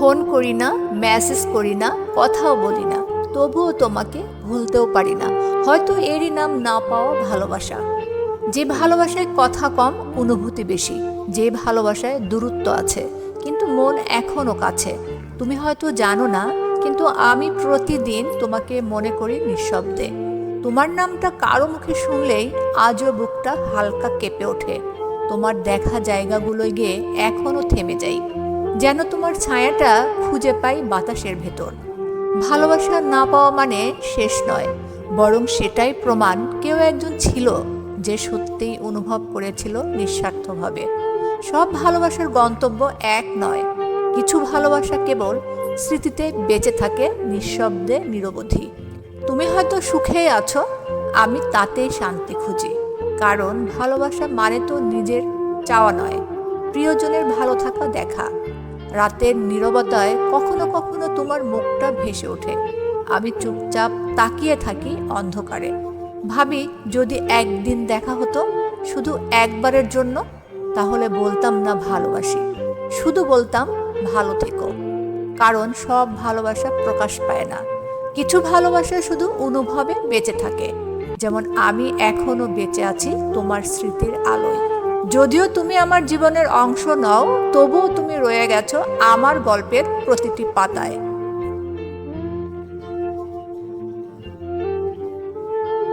Phone করি না, message করি না, কথাও বলি না, তবুও তোমাকে ভুলতেও পারি না। হয়তো এরই নাম না পাওয়া ভালোবাসা। যে ভালোবাসায় কথা কম, অনুভূতি বেশি। যে ভালোবাসায় দূরত্ব আছে কিন্তু মন এখনো কাছে। তুমি হয়তো জানো না, কিন্তু আমি প্রতিদিন তোমাকে মনে করি নিঃশব্দে। তোমার নামটা কারো মুখে শুনলেই আজও বুকটা হালকা কেঁপে ওঠে। তোমার দেখা জায়গাগুলোয় গিয়ে এখনো থেমে যাই, যেন তোমার ছায়াটা খুঁজে পাই বাতাসের ভেতর। ভালোবাসা না পাওয়া মানে শেষ নয়, বরং সেটাই প্রমাণ কেউ একজন ছিল যে সত্যিই অনুভব করেছিল নিঃস্বার্থভাবে। সব ভালোবাসার গন্তব্য এক নয়। কিছু ভালোবাসা কেবল স্মৃতিতে বেঁচে থাকে, নিঃশব্দে, নিরবধি। তুমি হয়তো সুখেই আছো, আমি তাতেই শান্তি খুঁজি। কারণ ভালোবাসা মানে তো নিজের চাওয়া নয়, প্রিয়জনের ভালো থাকা দেখা। রাতের নীরবতায় কখনো কখনো তোমার মুখটা ভেসে ওঠে। আমি চুপচাপ তাকিয়ে থাকি অন্ধকারে, ভাবি যদি একদিন দেখা হতো, শুধু একবারের জন্য, তাহলে বলতাম না ভালোবাসি, শুধু বলতাম ভালো থেকো। কারণ সব ভালোবাসা প্রকাশ পায় না, কিছু ভালোবাসা শুধু অনুভবে বেঁচে থাকে। যেমন আমি এখনো বেঁচে আছি তোমার স্মৃতির আলোয়। যদিও তুমি আমার জীবনের অংশ নও, তবুও তুমি রয়ে গেছো আমার গল্পের প্রতিটি পাতায়।